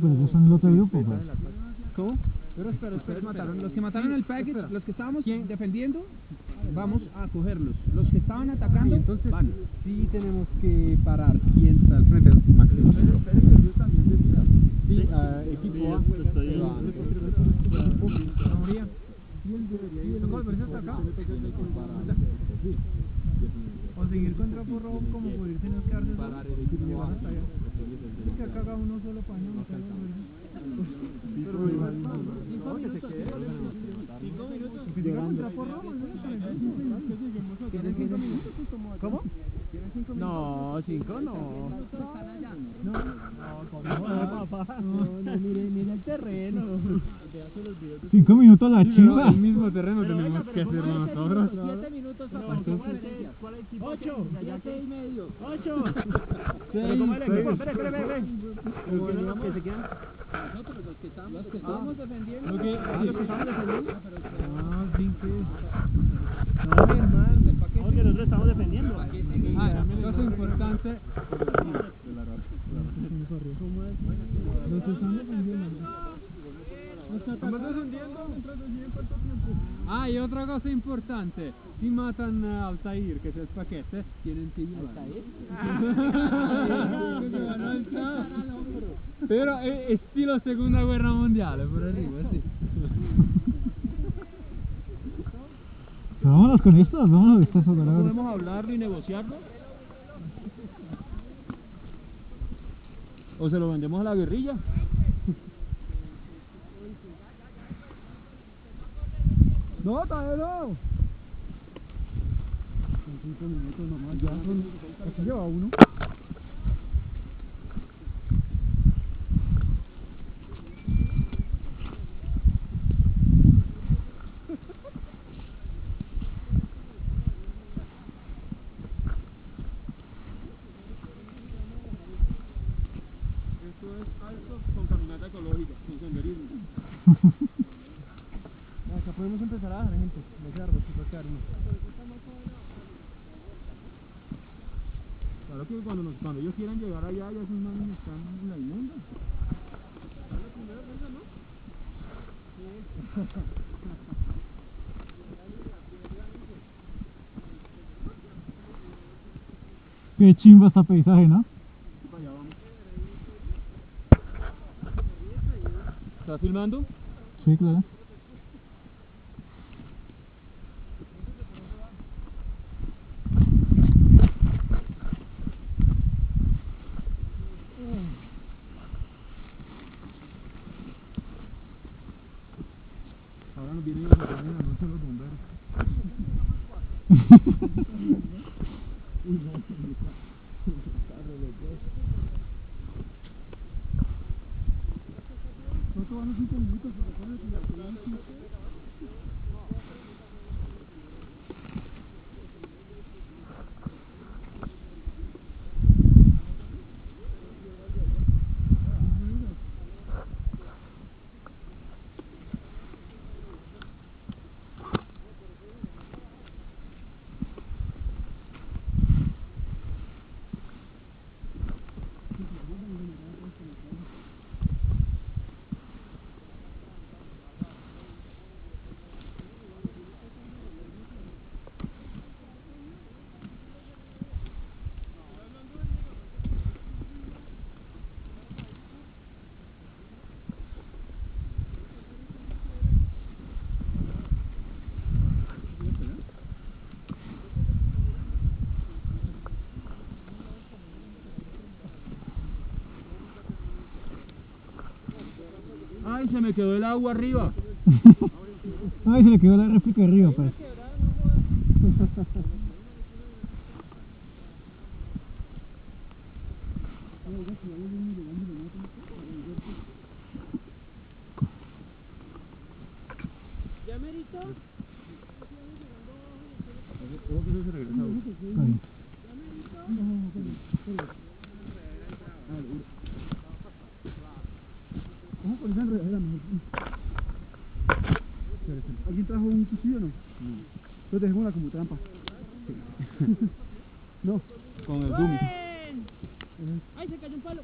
pero ellos son el otro grupo, pues. ¿Cómo? Pero espera, los que mataron el package, los que estábamos defendiendo, vamos a cogerlos. Los que estaban atacando, entonces van. sí tenemos que parar. ¿Quién está al frente? Máximo. Sí, equipo A. María. O seguir contra porro como por irse no quedarse Parar el equipo A. Es que acá uno solo para no matar Pero igual, 5 minutos. 5 minutos. Que siga contra porro, ¿Tienen 5 minutos? ¿Cómo? No, 5 no. No, papá. No, mire el terreno. 5 minutos la chimba. El mismo terreno tenemos que hacer nosotros. 7 minutos para diferencia. ¿Cuál equipo? 8, 7 y medio. 8. Pero como el equipo, espere. Que se quedan. No, pero los que estábamos defendiendo. Los que estamos defendiendo. Ah, sí, No, mi hermano. No, que nosotros estamos defendiendo. Cosa importante. Los que están defendiendo. Estamos defendiendo. Ah, y otra cosa importante, si matan a Altair, que es el paquete, tienen que llevar. Pero estilo Segunda Guerra Mundial, por arriba, sí. Pero vámonos con esto, vámonos después a hablar. ¿Podemos hablarlo y negociarlo? ¿O se lo vendemos a la guerrilla? No, todavía no. Son 5 minutos nomás, ya son... Aquí lleva uno. Esto es alto con caminata ecológica, con senderismo. Acá podemos empezar a dejar gente, los árboles, si puede quedar uno. Claro que cuando ellos quieran llegar allá, ya esos manos están en la inmunda. ¿Es la primera vez, no? Sí. Qué chimba este paisaje, ¿no? Para allá vamos. ¿Estás filmando? Sí, claro. Ahora nos vienen a sacar en la noche los bomberos. Uy, no, ¿cuánto van los 5 minutos? Ay, se me quedó el agua arriba. Ay, se le quedó la réplica arriba, pues. ¿Ya merito? ¿Cómo que no se regresa? Ahí. Ojo con esa enredadera, mejor. ¿Alguien trajo un cuchillo o no? No. Entonces dejémosla como trampa. No. Con el dummy.